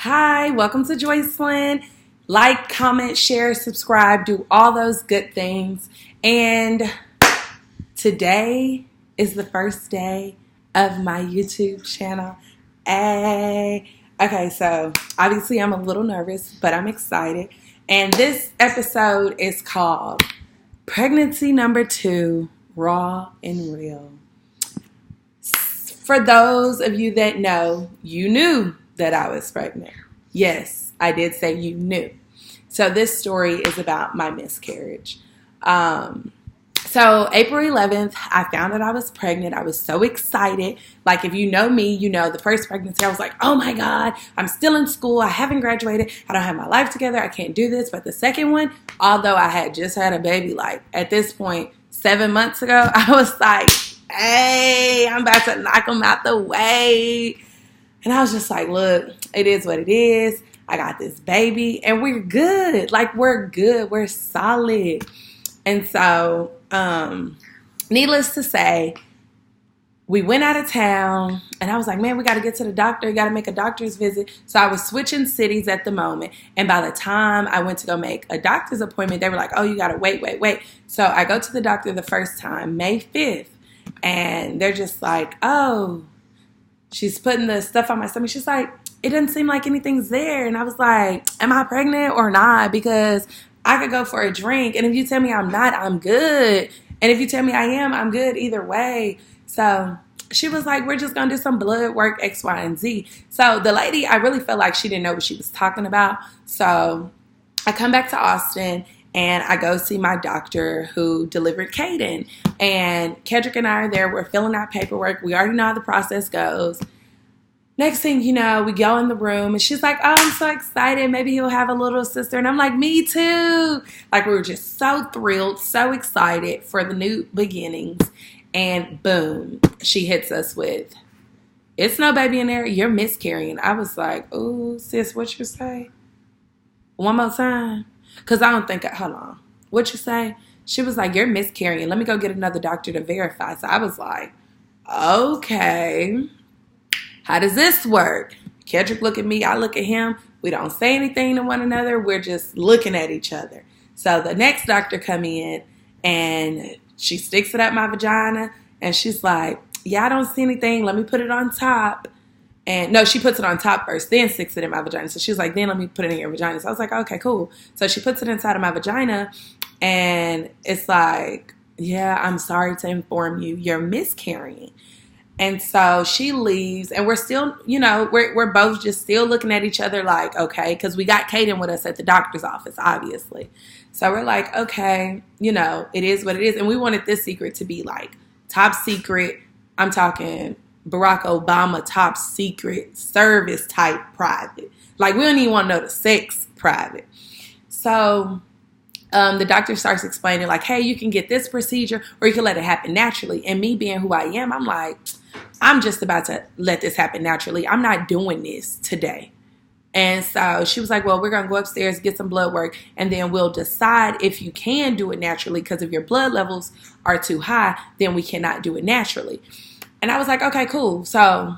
Hi, welcome to Joycelyn. Like, comment, share, subscribe, do all those good things. And today is the first day of my YouTube channel. Hey. Okay, so obviously I'm a little nervous, but I'm excited. And this episode is called Pregnancy Number 2, Raw and Real. For those of you that know, you knew that I was pregnant. Yes, I did say you knew. So this story is about my miscarriage. So April 11th, I found that I was pregnant. I was so excited. Like, if you know me, you know the first pregnancy, I was like, oh my God, I'm still in school. I haven't graduated. I don't have my life together. I can't do this. But the second one, although I had just had a baby, like at this point, 7 months ago, I was like, hey, I'm about to knock them out the way. And I was just like, look, it is what it is. I got this baby and we're good. Like, we're good. We're solid. And so, needless to say, we went out of town and I was like, man, we got to get to the doctor. We got to make a doctor's visit. So I was switching cities at the moment. And by the time I went to go make a doctor's appointment, they were like, oh, you got to wait. So I go to the doctor the first time, May 5th. And they're just like, oh, she's putting the stuff on my stomach. She's like, it doesn't seem like anything's there. And I was like, am I pregnant or not? Because I could go for a drink. And if you tell me I'm not, I'm good. And if you tell me I am, I'm good either way. So she was like, we're just going to do some blood work, X, Y, and Z. So the lady, I really felt like she didn't know what she was talking about. So I come back to Austin and I go see my doctor who delivered Caden. And Kedrick and I are there. We're filling out paperwork. We already know how the process goes. Next thing you know, we go in the room and she's like, oh, I'm so excited. Maybe he'll have a little sister. And I'm like, me too. Like, we were just so thrilled, so excited for the new beginnings. And boom, she hits us with, it's no baby in there. You're miscarrying. I was like, ooh, sis, what you say? One more time. Because I don't think, hold on. What you say? She was like, you're miscarrying. Let me go get another doctor to verify. So I was like, okay. How does this work? Kedrick look at me. I look at him. We don't say anything to one another. We're just looking at each other. So the next doctor come in and she sticks it up my vagina. And she's like, yeah, I don't see anything. Let me put it on top. And no, she puts it on top first, then sticks it in my vagina. So she was like, then let me put it in your vagina. So I was like, okay, cool. So she puts it inside of my vagina and it's like, yeah, I'm sorry to inform you, you're miscarrying. And so she leaves and we're still, we're both just still looking at each other like, okay, because we got Caden with us at the doctor's office, obviously. So we're like, okay, it is what it is. And we wanted this secret to be like top secret. I'm talking Barack Obama top secret service type private. Like, we don't even want to know the sex private. So the doctor starts explaining like, hey, you can get this procedure or you can let it happen naturally. And me being who I am, I'm like, I'm just about to let this happen naturally. I'm not doing this today. And so she was like, well, we're going to go upstairs, get some blood work, and then we'll decide if you can do it naturally, because if your blood levels are too high, then we cannot do it naturally. And I was like, okay, cool. So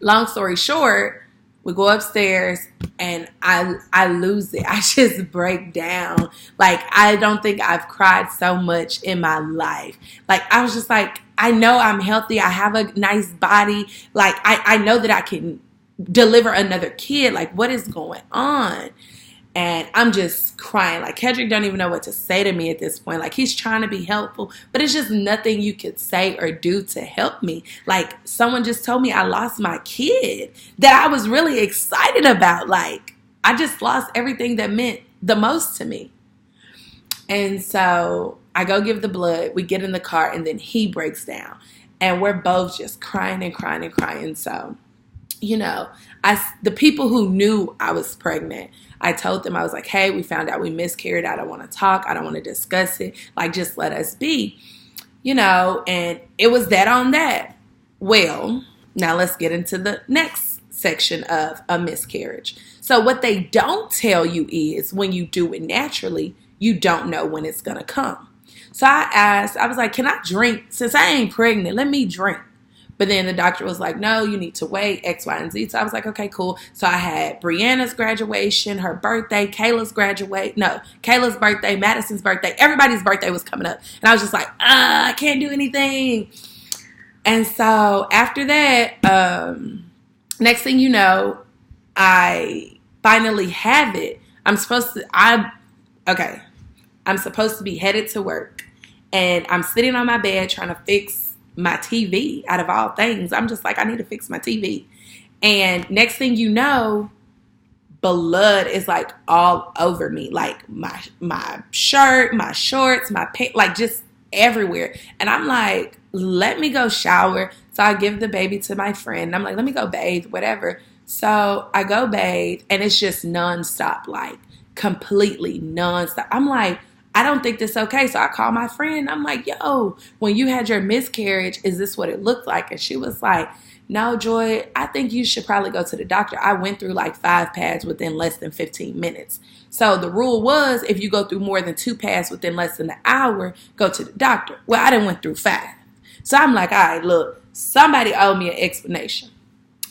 long story short, we go upstairs and I lose it. I just break down. Like, I don't think I've cried so much in my life. Like, I was just like, I know I'm healthy. I have a nice body. Like, I know that I can deliver another kid. Like, what is going on? And I'm just crying. Like, Kedrick don't even know what to say to me at this point. Like, he's trying to be helpful, but it's just nothing you could say or do to help me. Like, someone just told me I lost my kid that I was really excited about. Like, I just lost everything that meant the most to me. And so I go give the blood. We get in the car and then he breaks down. And we're both just crying and crying and crying. So, the people who knew I was pregnant, I told them, I was like, hey, we found out we miscarried. I don't want to talk. I don't want to discuss it. Like, just let us be, and it was that on that. Well, now let's get into the next section of a miscarriage. So what they don't tell you is when you do it naturally, you don't know when it's going to come. So I was like, can I drink? Since I ain't pregnant, let me drink. But then the doctor was like, no, you need to wait, X, Y, and Z. So I was like, okay, cool. So I had Brianna's graduation, her birthday, Kayla's birthday, Madison's birthday. Everybody's birthday was coming up. And I was just like, I can't do anything. And so after that, next thing you know, I finally have it. I'm supposed to be headed to work, and I'm sitting on my bed trying to fix my TV. Out of all things, I'm just like, I need to fix my TV. And next thing you know, blood is like all over me, like my shirt, my shorts, my pants, like just everywhere. And I'm like, let me go shower. So I give the baby to my friend. I'm like, let me go bathe, whatever. So I go bathe, and it's just nonstop, like completely nonstop. I'm like, I don't think this is okay. So I call my friend. I'm like, yo, when you had your miscarriage, is this what it looked like? And she was like, no, Joy, I think you should probably go to the doctor. I went through like 5 pads within less than 15 minutes. So the rule was, if you go through more than 2 pads within less than an hour, go to the doctor. Well, I done went through 5. So I'm like, all right, look, somebody owe me an explanation.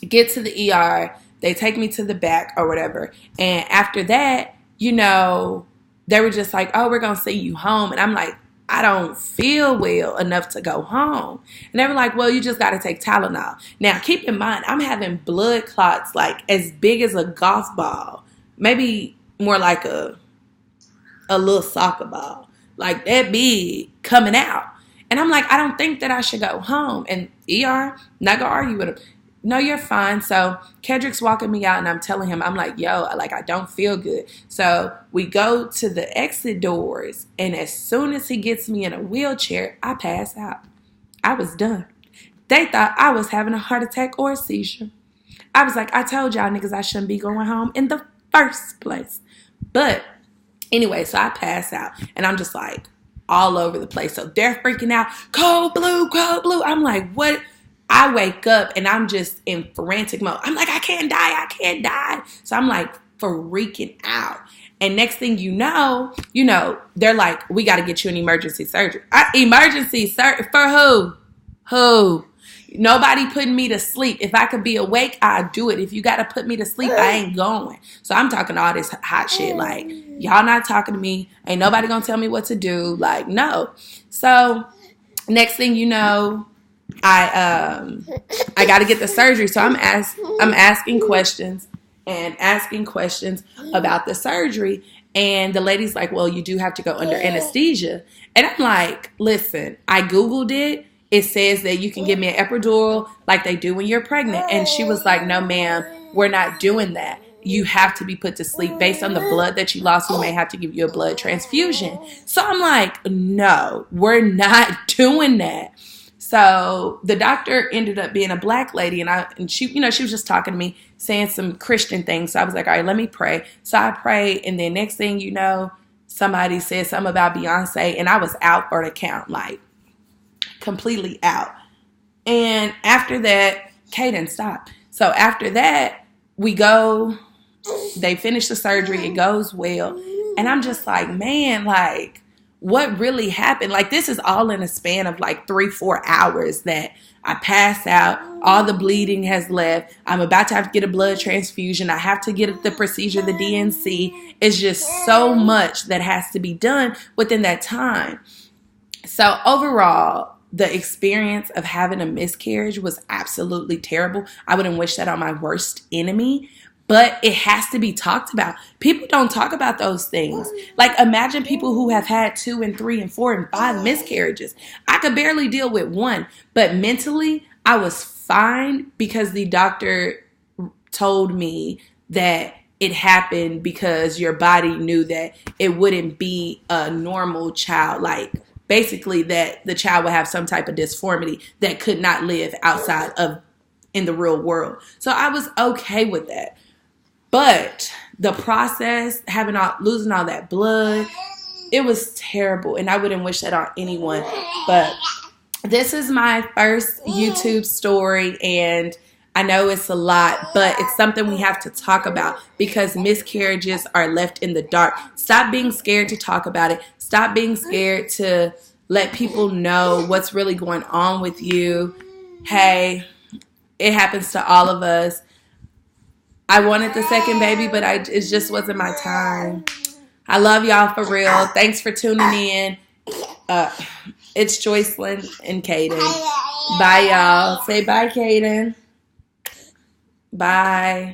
Get to the ER. They take me to the back or whatever. And after that, you know, they were just like, oh, we're going to send you home. And I'm like, I don't feel well enough to go home. And they were like, well, you just got to take Tylenol. Now, keep in mind, I'm having blood clots like as big as a golf ball. Maybe more like a little soccer ball. Like that big coming out. And I'm like, I don't think that I should go home. And ER, not going to argue with him. No, you're fine. So Kedrick's walking me out, and I'm telling him, I'm like, yo, like, I don't feel good. So we go to the exit doors, and as soon as he gets me in a wheelchair, I pass out. I was done. They thought I was having a heart attack or a seizure. I was like, I told y'all niggas I shouldn't be going home in the first place. But anyway, so I pass out, and I'm just like all over the place. So they're freaking out, cold blue, cold blue. I'm like, what? I wake up and I'm just in frantic mode. I'm like, I can't die. So I'm like freaking out. And next thing you know, they're like, we got to get you an emergency surgery. Emergency surgery for who? Who? Nobody putting me to sleep. If I could be awake, I'd do it. If you got to put me to sleep, I ain't going. So I'm talking all this hot shit. Like, y'all not talking to me. Ain't nobody going to tell me what to do. Like, no. So next thing you know, I got to get the surgery. So I'm asking questions about the surgery. And the lady's like, well, you do have to go under anesthesia. And I'm like, listen, I Googled it. It says that you can give me an epidural like they do when you're pregnant. And she was like, no, ma'am, we're not doing that. You have to be put to sleep based on the blood that you lost. We may have to give you a blood transfusion. So I'm like, no, we're not doing that. So the doctor ended up being a black lady, and she was just talking to me, saying some Christian things. So I was like, all right, let me pray. So I prayed, and then next thing you know, somebody said something about Beyonce, and I was out for the count, like completely out. And after that, Kay didn't stop. So after that, they finish the surgery, it goes well, and I'm just like, man, like, what really happened? Like, this is all in a span of like 3-4 hours that I pass out. All the bleeding has left. I'm about to have to get a blood transfusion. I have to get the procedure, the DNC. It's just so much that has to be done within that time. So overall, the experience of having a miscarriage was absolutely terrible. I wouldn't wish that on my worst enemy. But it has to be talked about. People don't talk about those things. Like, imagine people who have had 2 and 3 and 4 and 5 miscarriages. I could barely deal with one. But mentally, I was fine because the doctor told me that it happened because your body knew that it wouldn't be a normal child. Like, basically that the child would have some type of disformity that could not live outside of in the real world. So I was okay with that. But the process, losing all that blood, it was terrible. And I wouldn't wish that on anyone. But this is my first YouTube story. And I know it's a lot, but it's something we have to talk about because miscarriages are left in the dark. Stop being scared to talk about it. Stop being scared to let people know what's really going on with you. Hey, it happens to all of us. I wanted the second baby, but it just wasn't my time. I love y'all for real. Thanks for tuning in. It's Joycelyn and Caden. Bye, y'all. Say bye, Caden. Bye.